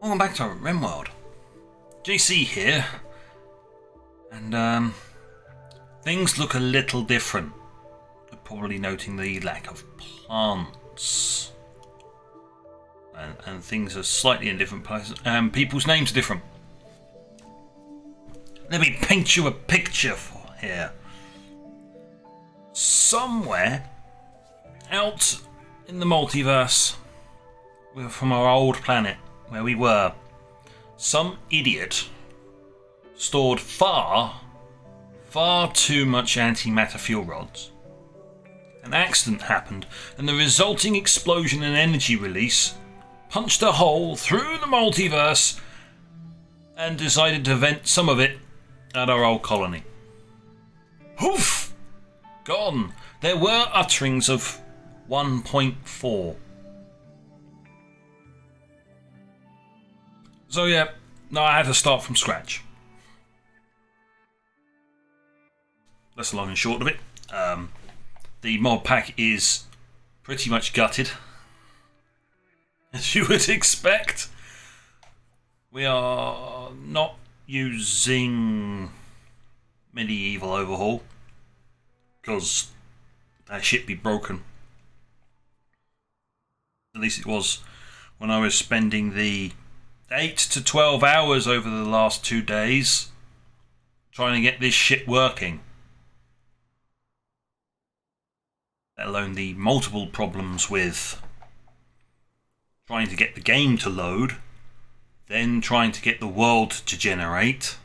Welcome back to RimWorld. JC here, and things look a little different. You're probably noting the lack of plants, and things are slightly in different places. People's names are different. Let me paint you a picture for here. Somewhere out in the multiverse, from our old planet where we were, some idiot stored far too much antimatter fuel rods. An accident happened, and the resulting explosion and energy release punched a hole through the multiverse and decided to vent some of it at our old colony. Poof! Gone. There were utterings of 1.4. So yeah, no, I had to start from scratch. That's the long and short of it. The mod pack is pretty much gutted, as you would expect. We are not using medieval overhaul because that shit be broken. At least it was when I was spending the 8 to 12 hours over the last 2 days trying to get this shit working. Let alone the multiple problems with trying to get the game to load, then trying to get the world to generate,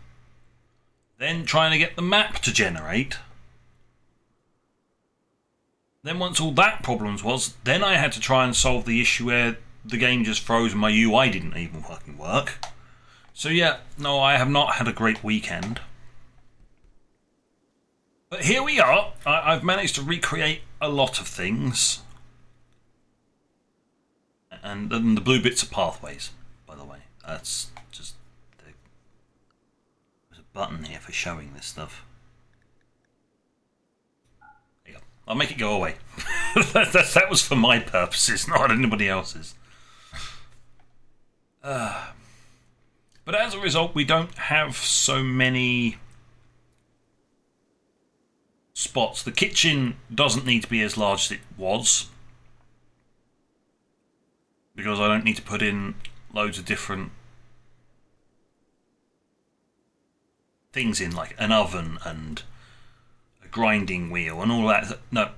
then trying to get the map to generate. Then once all that problems was, then I had to try and solve the issue where the game just froze and my UI didn't even fucking work. So yeah, no, I have not had a great weekend. But here we are. I've managed to recreate a lot of things. And the blue bits are pathways, by the way. That's just... There's a button here for showing this stuff. There you go. I'll make it go away. that was for my purposes, not anybody else's. But as a result, we don't have so many spots. The kitchen doesn't need to be as large as it was, because I don't need to put in loads of different things in, like an oven and a grinding wheel and all that. No,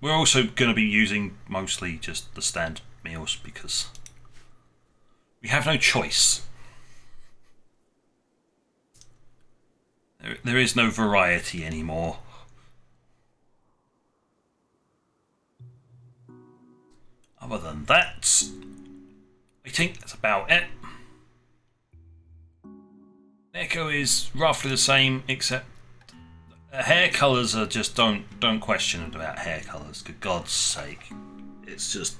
we're also going to be using mostly just the standard meals because we have no choice. There is no variety anymore. Other than that, I think that's about it. Neko is roughly the same, except hair colours are just don't question it about hair colours. For God's sake, it's just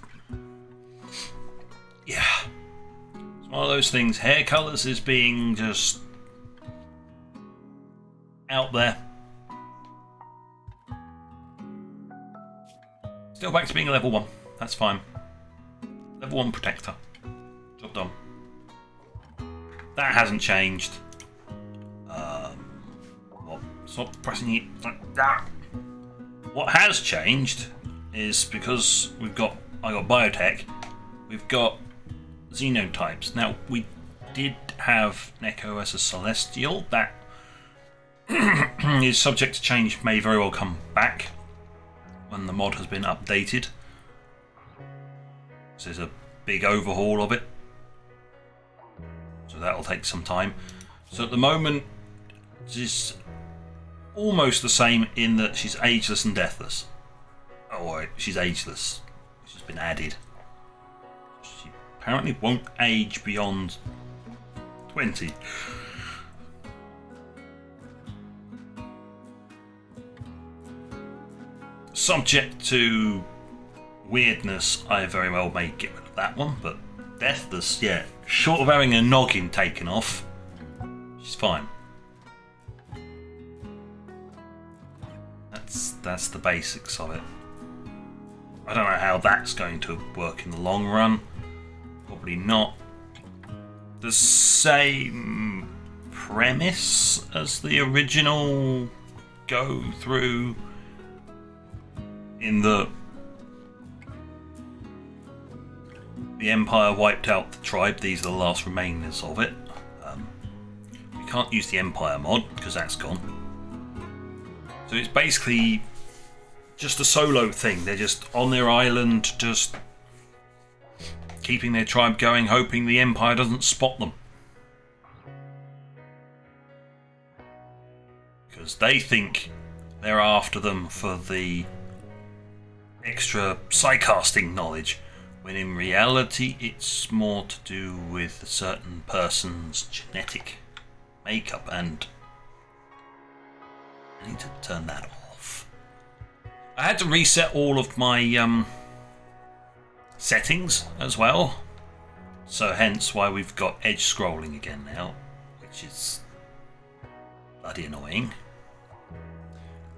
yeah. One of those things. Hair colours is being just out there. Still back to being a level 1. That's fine. Level 1 protector. Job done. That hasn't changed. What? Stop pressing it like that. What has changed is because I got biotech. We've got xenotypes. Now, we did have Neko as a celestial. That is subject to change, may very well come back when the mod has been updated. So there's a big overhaul of it. So that'll take some time. So at the moment, she's almost the same in that she's ageless and deathless. Oh, she's ageless. She's been added. Apparently won't age beyond 20. Subject to weirdness, I very well may get rid of that one, but deathless, yeah, short of having a noggin taken off, she's fine. That's the basics of it. I don't know how that's going to work in the long run. Probably not. the same premise as the original go through, in the Empire wiped out the tribe. These are the last remainers of it. We can't use the Empire mod because that's gone. So it's basically just a solo thing. They're just on their island, just keeping their tribe going, hoping the Empire doesn't spot them. Because they think they're after them for the extra psycasting knowledge, when in reality it's more to do with a certain person's genetic makeup, and I need to turn that off. I had to reset all of my settings as well, so hence why we've got edge scrolling again now, which is bloody annoying.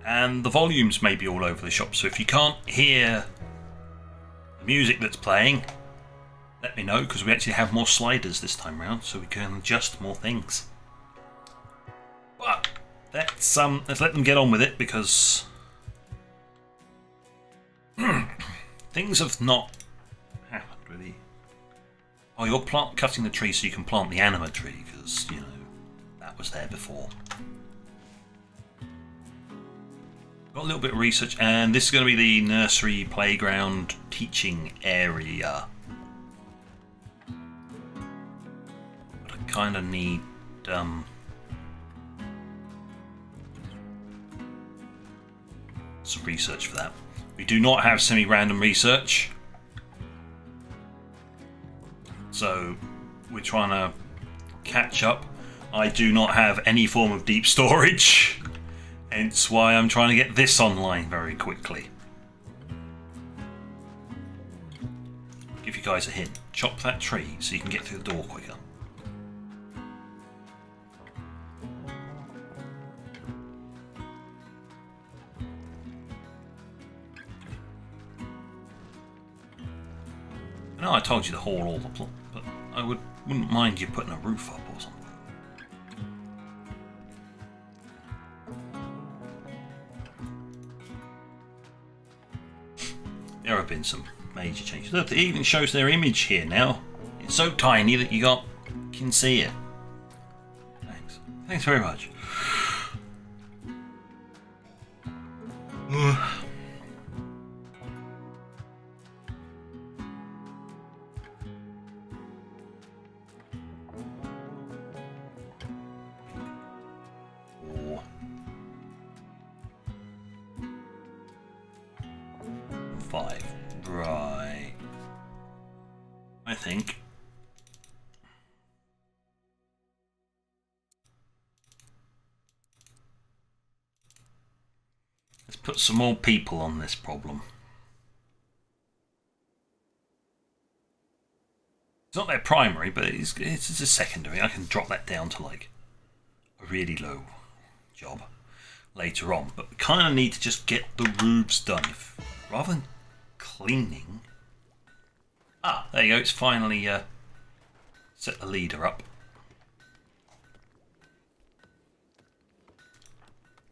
And the volumes may be all over the shop, so if you can't hear the music that's playing, let me know, because we actually have more sliders this time round, so we can adjust more things. But let's let them get on with it, because things have not happened really. Oh, you're cutting the tree so you can plant the anima tree, because you know that was there before. Got a little bit of research, and this is going to be the nursery playground teaching area. But I kind of need some research for that. We do not have semi-random research, so we're trying to catch up. I do not have any form of deep storage. Hence why I'm trying to get this online very quickly. Give you guys a hint. Chop that tree so you can get through the door quicker. I know I told you to haul all the plot, but I wouldn't mind you putting a roof up or something. There have been some major changes. Look, it even shows their image here now. It's so tiny that you can see it. Thanks. Thanks very much. Five. Right. I think. Let's put some more people on this problem. It's not their primary, but it's a secondary. I can drop that down to like a really low job later on. But we kind of need to just get the roofs done. Rather than cleaning. Ah, there you go. It's finally set the leader up.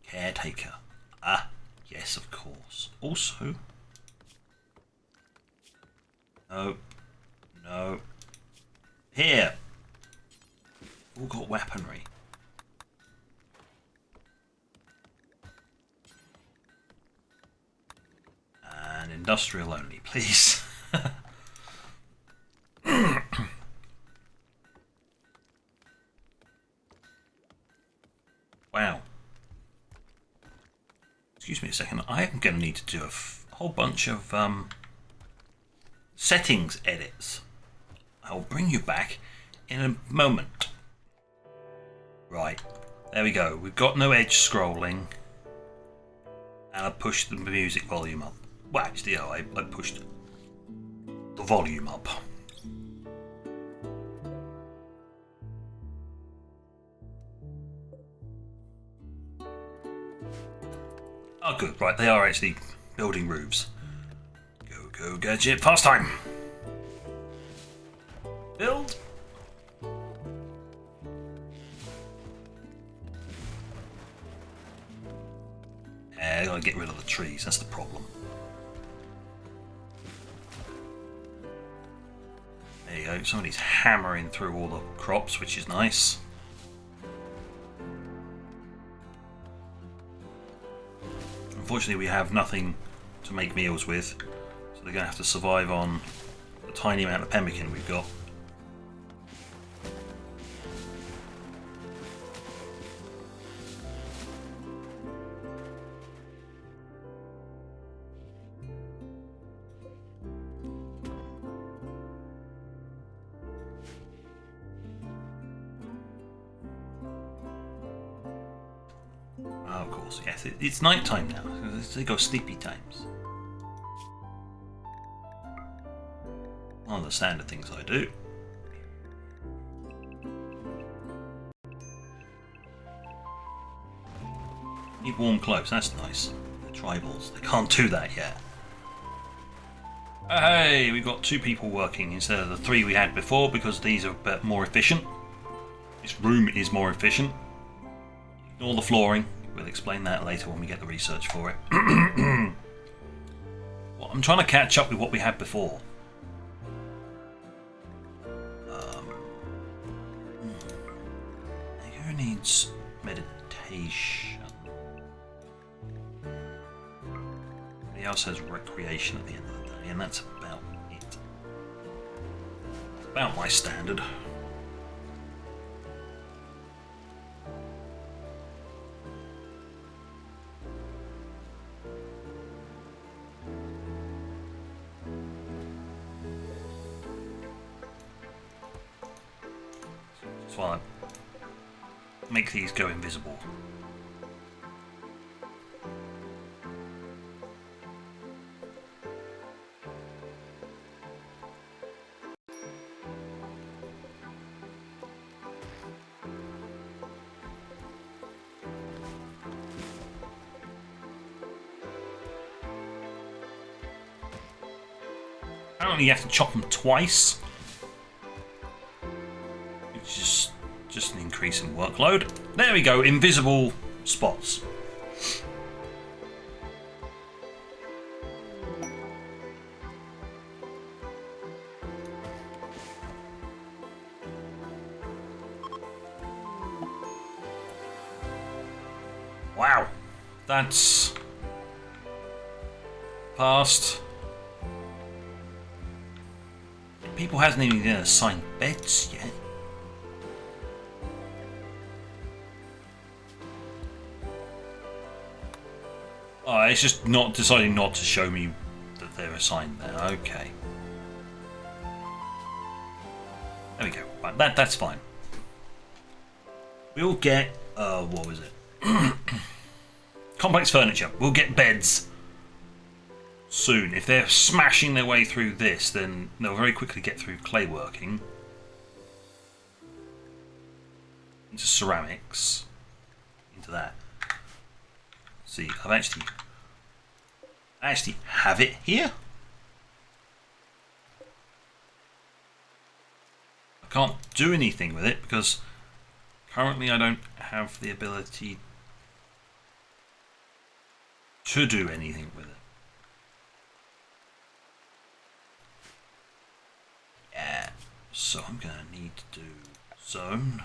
Caretaker. Ah, yes, of course. Also, no. Here. All got weaponry. And industrial only, please. Wow. Excuse me a second. I am going to need to do a whole bunch of settings edits. I'll bring you back in a moment. Right. There we go. We've got no edge scrolling. And I pushed the music volume up. Well, actually, I pushed the volume up. Oh, good. Right, they are actually building roofs. Go, gadget. Fast time. Build. gotta get rid of the trees, that's the problem. There you go, somebody's hammering through all the crops, which is nice. Unfortunately, we have nothing to make meals with, so they're going to have to survive on the tiny amount of pemmican we've got. Oh, of course, yes, it's night time now. They go sleepy times. One of the standard things I do. Need warm clothes, that's nice. They're tribals, they can't do that yet. Hey, we've got 2 people working instead of the 3 we had before because these are a bit more efficient. This room is more efficient. Ignore the flooring. We'll explain that later when we get the research for it. Well, I'm trying to catch up with what we had before. Who needs meditation? Everybody else has recreation at the end of the day, and that's about it. It's about my standard. While I make these go invisible. Apparently you have to chop them twice. Just an increase in workload. There we go, invisible spots. Wow, that's past. People hasn't even been assigned beds yet. Oh, it's just not deciding not to show me that they're assigned there. Okay. There we go. Right, that's fine. We'll get what was it? Complex furniture. We'll get beds soon. If they're smashing their way through this, then they'll very quickly get through clay working into ceramics, into that. See, I actually have it here. I can't do anything with it because currently I don't have the ability to do anything with it. Yeah, so I'm gonna need to do zone,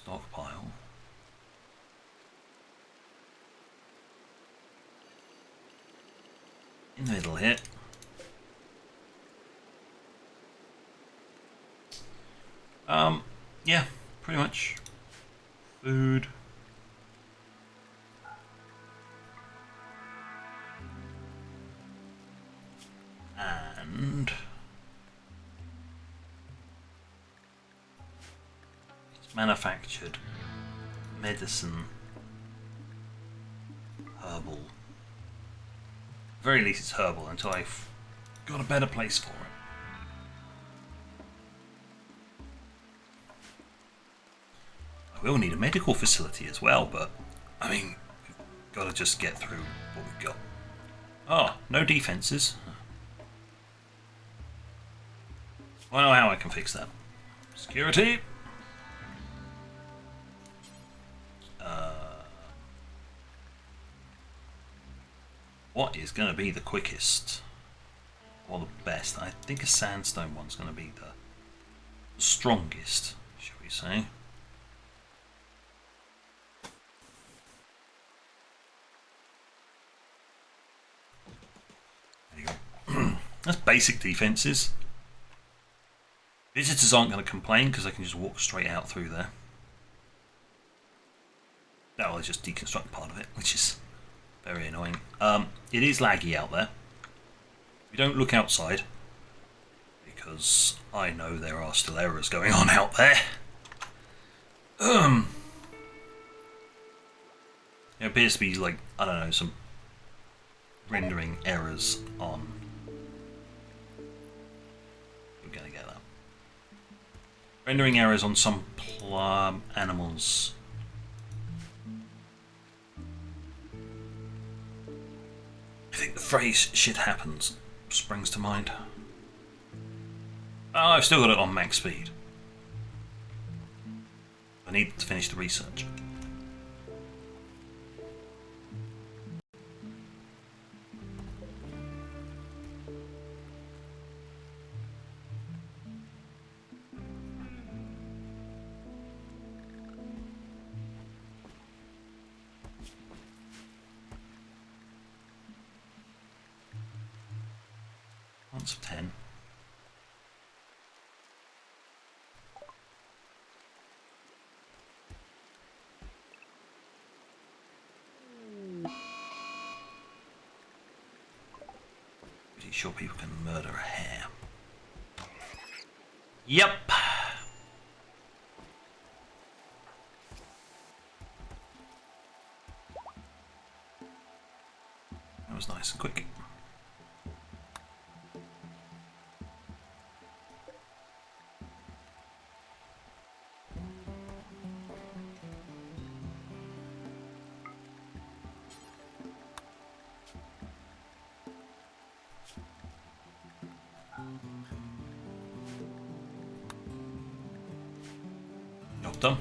stockpile. In the middle here. Yeah, pretty much. Food. And it's manufactured. Medicine. Herbal. Very least it's herbal until I've got a better place for it. I will need a medical facility as well, but I mean, we've got to just get through what we've got. Oh, no defenses. I know how I can fix that. Security. What is going to be the quickest or the best? I think a sandstone one's going to be the strongest, shall we say. There you go. That's basic defences. Visitors aren't going to complain because they can just walk straight out through there. That will just deconstruct part of it, which is very annoying. It is laggy out there. We don't look outside because I know there are still errors going on out there. There appears to be, like, I don't know, some rendering errors on. We're gonna get that. Rendering errors on some animals. I think the phrase "shit happens" springs to mind. Oh, I've still got it on max speed. I need to finish the research. Once of 10. Pretty sure people can murder a hare. Yep. That was nice and quick. Job done.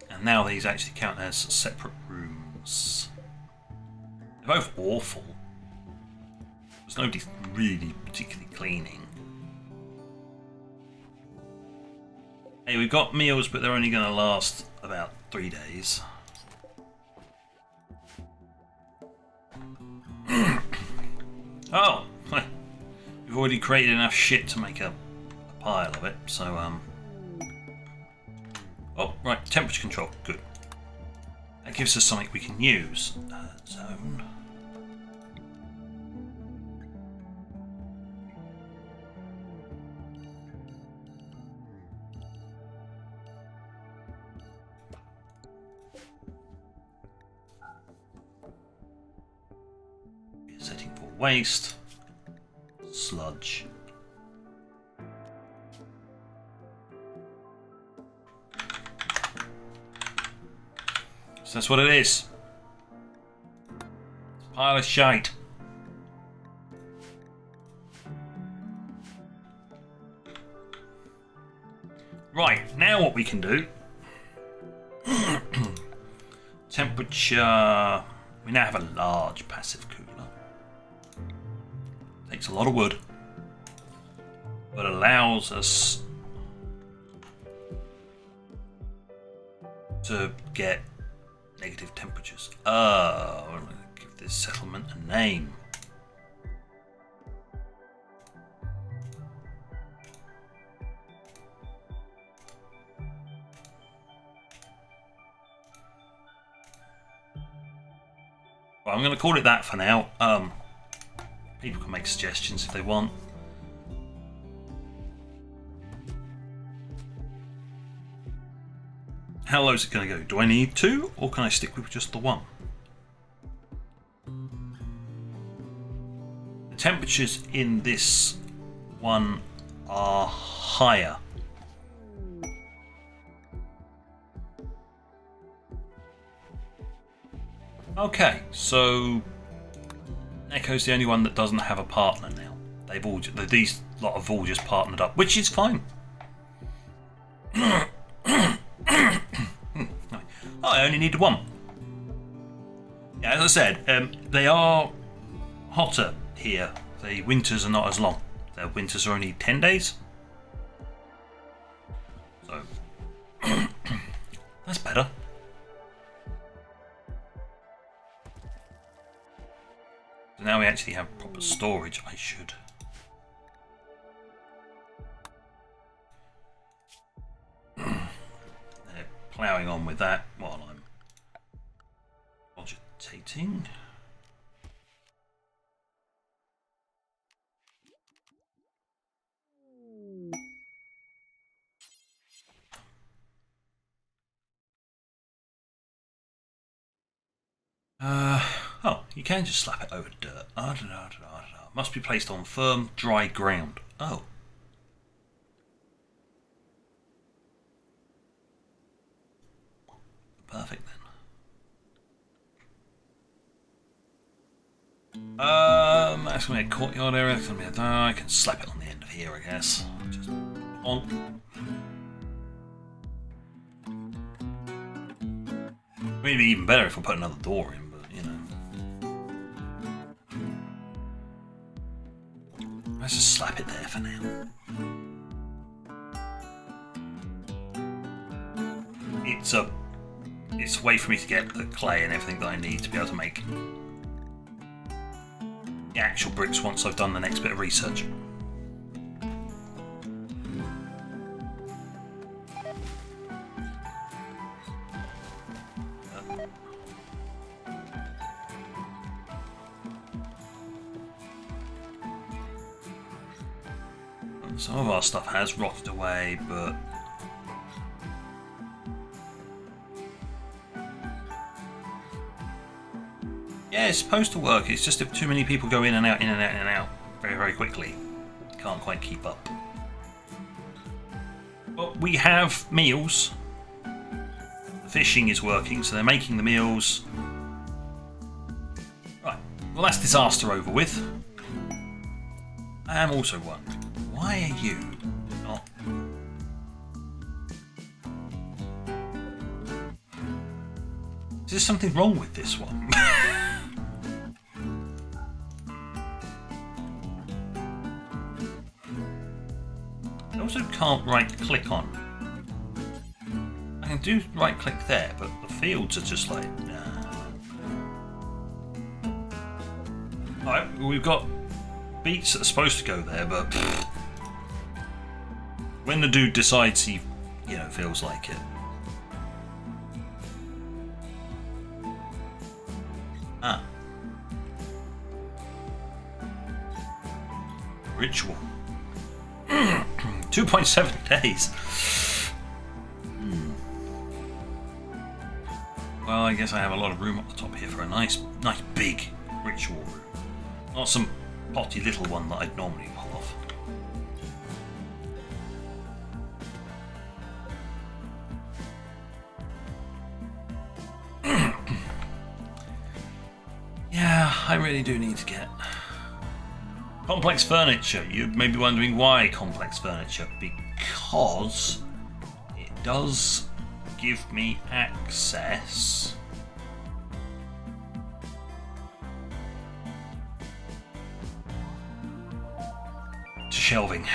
And now these actually count as separate rooms. They're both awful. There's nobody really particularly cleaning. Hey, we've got meals, but they're only going to last about 3 days. Oh! We've already created enough shit to make a pile of it, so, oh, right, temperature control, good. That gives us something we can use. Zone. Setting for waste. Sludge. So that's what it is. It's a pile of shite. Right, now what we can do. Temperature. We now have a large passive cooler. Takes a lot of wood, but allows us to get negative temperatures. I'm going to give this settlement a name. Well, I'm going to call it that for now. People can make suggestions if they want. How low is it going to go? Do I need 2, or can I stick with just the 1? The temperatures in this one are higher. Okay, so Echo's the only one that doesn't have a partner now. They've all these lot have all just partnered up, which is fine. Oh, I only need 1. Yeah, as I said, they are hotter here. The winters are not as long. The winters are only 10 days. So, that's better. So now we actually have proper storage. I should. They're ploughing on with that while I'm cogitating. Oh, you can just slap it over dirt. Must be placed on firm, dry ground. Oh. Perfect then. That's going to be a courtyard area. That's going to be I can slap it on the end of here, I guess. Just on. Maybe even better if we put another door in, but you know. Let's just slap it there for now. It's a way for me to get the clay and everything that I need to be able to make the actual bricks once I've done the next bit of research. Some of our stuff has rotted away, but yeah, it's supposed to work. It's just if too many people go in and out, in and out, in and out very, very quickly, you can't quite keep up. But we have meals. The fishing is working, so they're making the meals. Right, well that's disaster over with. I am also wondering, why are you not... Is there something wrong with this one? I also can't right click on. I can do right click there, but the fields are just like, nah. Alright, we've got beats that are supposed to go there, but when the dude decides he, you know, feels like it. Ah. Ritual. 2.7 days. Well, I guess I have a lot of room up the top here for a nice big ritual room. Not some potty little one that I'd normally pull off. Yeah, I really do need to get complex furniture. You may be wondering why complex furniture. Because it does give me access to shelving.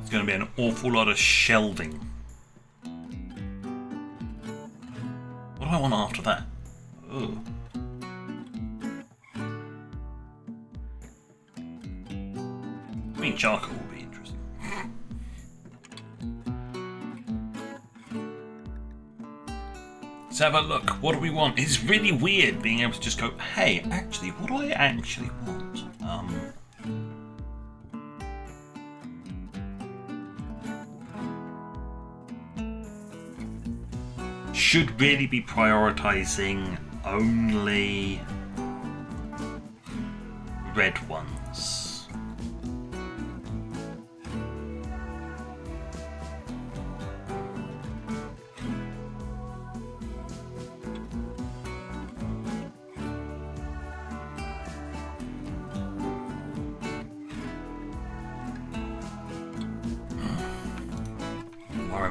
It's going to be an awful lot of shelving. What do I want after that? Ooh. I mean, charcoal will be interesting. Let's have a look. What do we want? It's really weird being able to just go, hey, actually, what do I actually want? Should really be prioritizing only red ones.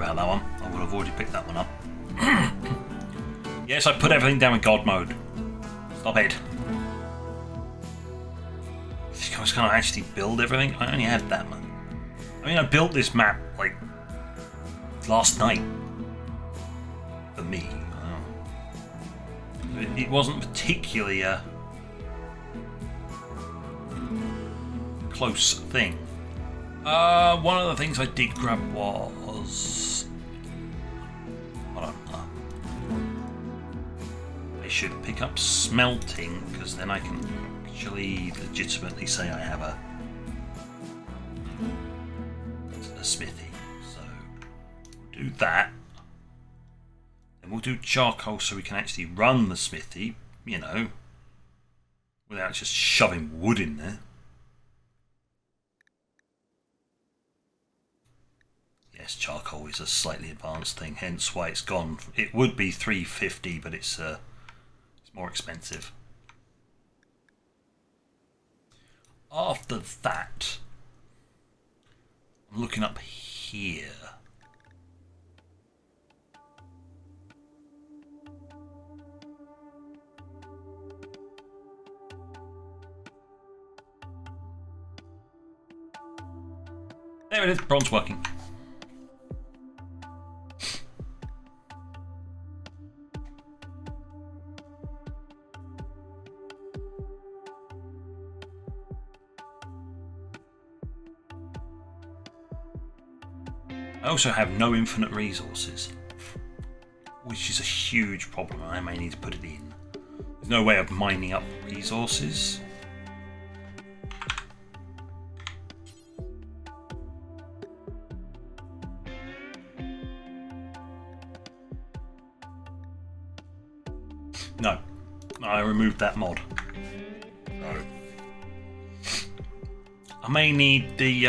about that one. I would have already picked that one up. Yes, I put everything down in God mode. Stop it. I was going to actually build everything. I only had that much. I mean, I built this map like last night for me. It wasn't particularly a close thing. One of the things I did grab was... Hold on. I should pick up smelting, because then I can actually legitimately say I have a smithy. So we'll do that. Then we'll do charcoal so we can actually run the smithy, you know, without just shoving wood in there. Yes, charcoal is a slightly advanced thing, hence why it's gone. It would be 350, but it's more expensive. After that, I'm looking up here. There it is, bronze working. I also have no infinite resources, which is a huge problem. I may need to put it in. There's no way of mining up resources. No, I removed that mod. So I may need the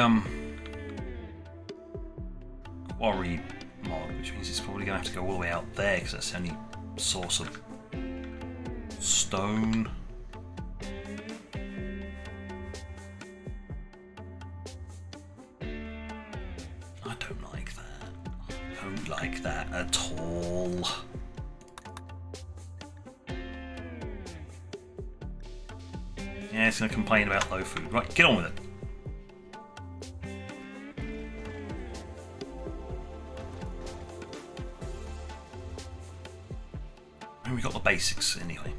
quarry mod, which means it's probably going to have to go all the way out there because that's the only source of stone. I don't like that. I don't like that at all. Yeah, it's going to complain about low food. Right, get on with it. We got the basics anyway.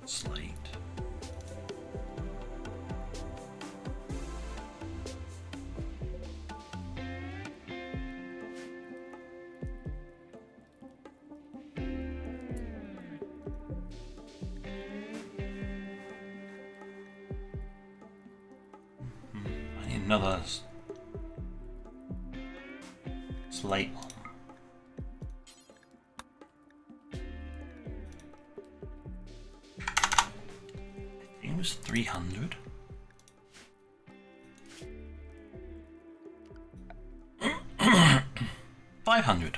Slate. Another slate one. I think it was 300. $500.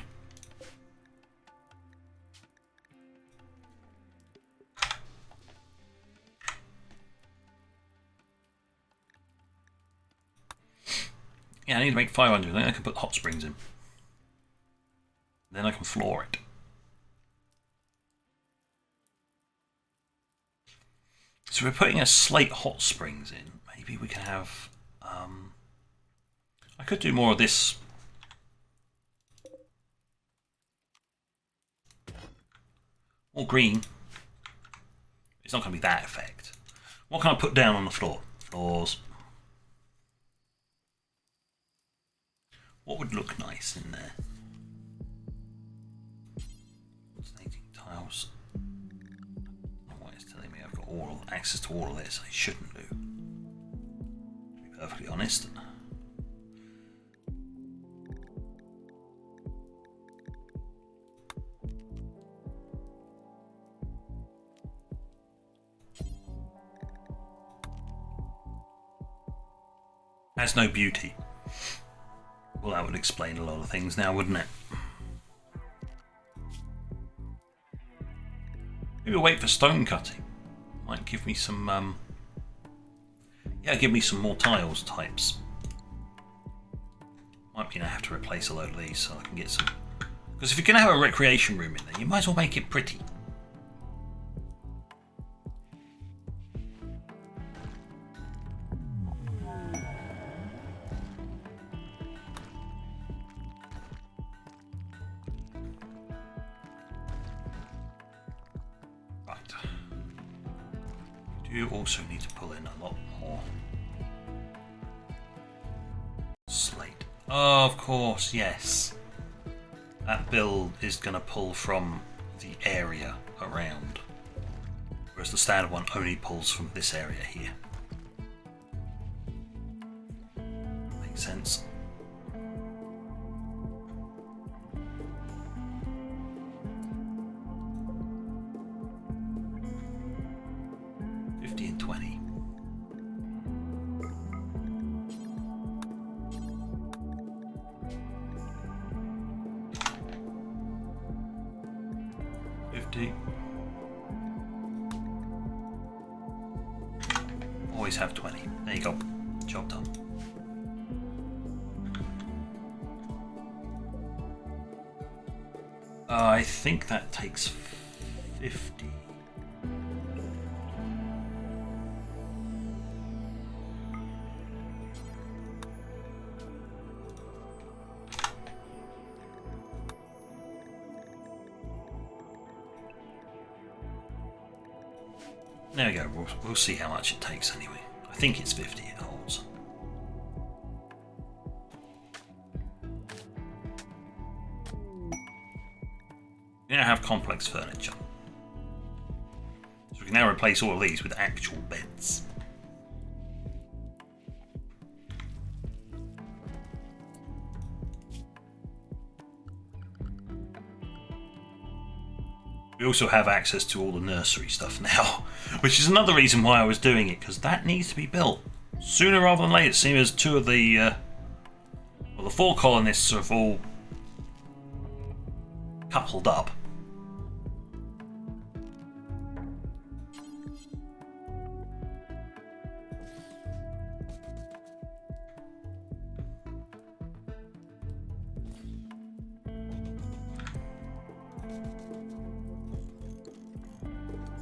Yeah, I need to make 500. Then I can put hot springs in. Then I can floor it. So we're putting a slate hot springs in. Maybe we can have. I could do more of this. More green. It's not going to be that effect. What can I put down on the floor? Floors. What would look nice in there? Alternating tiles. Why it's telling me I've got all access to all of this. I shouldn't do. To be perfectly honest. Has no beauty. Well, that would explain a lot of things now, wouldn't it? Maybe we'll wait for stone cutting. Might give me some, yeah, give me some more tiles types. Might mean I have to replace a load of these so I can get some. Because if you're going to have a recreation room in there, you might as well make it pretty. You also need to pull in a lot more slate. Oh, of course, yes. That build is going to pull from the area around, whereas the standard one only pulls from this area here. Makes sense. And 20. Always have 20. There you go. Job done. I think that takes 50. There we go, we'll see how much it takes anyway. I think it's 50 it holds. We now have complex furniture. So we can now replace all of these with actual beds. We also have access to all the nursery stuff now, which is another reason why I was doing it, because that needs to be built sooner rather than later. Seeing as two of the, well, the 4 colonists have all coupled up.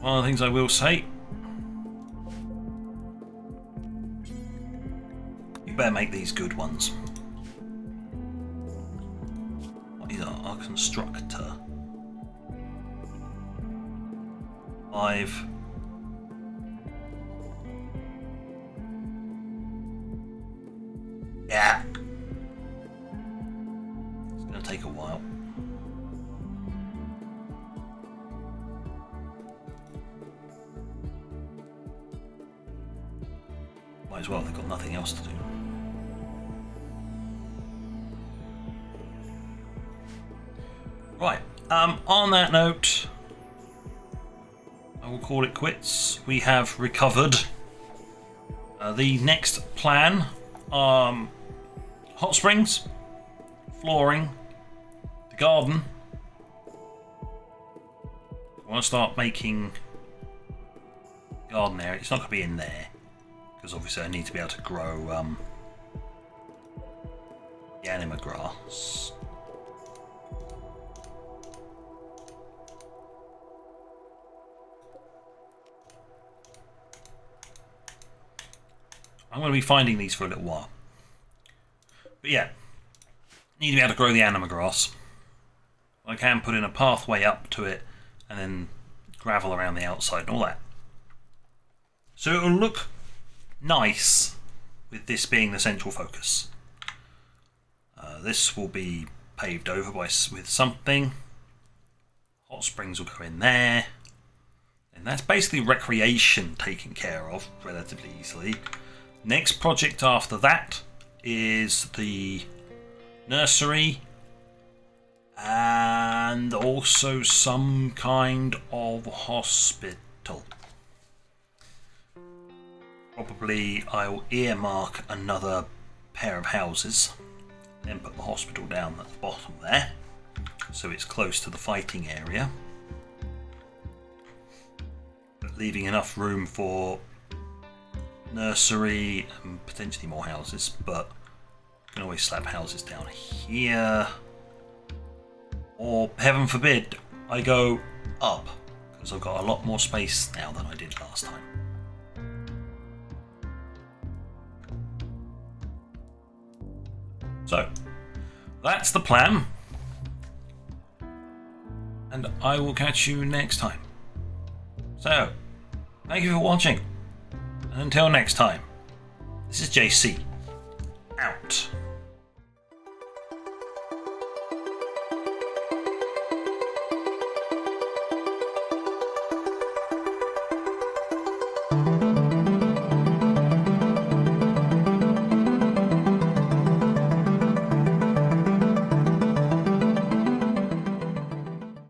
One of the things I will say, you better make these good ones. What is our constructor? 5. Yeah. It's going to take a while. Might as well, they've got nothing else to do. Right, on that note, I will call it quits. We have recovered. The next plan, hot springs, flooring, the garden. I want to start making garden area. It's not going to be in there, because obviously I need to be able to grow the anima grass. I'm going to be finding these for a little while. But yeah, need to be able to grow the anima grass. I can put in a pathway up to it and then gravel around the outside and all that. So it will look nice with this being the central focus. This will be paved over with something. Hot springs will go in there. And that's basically recreation taken care of relatively easily. Next project after that is the nursery and also some kind of hospital. Probably I will earmark another pair of houses, then put the hospital down at the bottom there, so it's close to the fighting area. leaving enough room for nursery and potentially more houses, but you can always slap houses down here. Or, heaven forbid, I go up, because I've got a lot more space now than I did last time. So, that's the plan. And I will catch you next time. So, thank you for watching. And until next time, this is JC, out.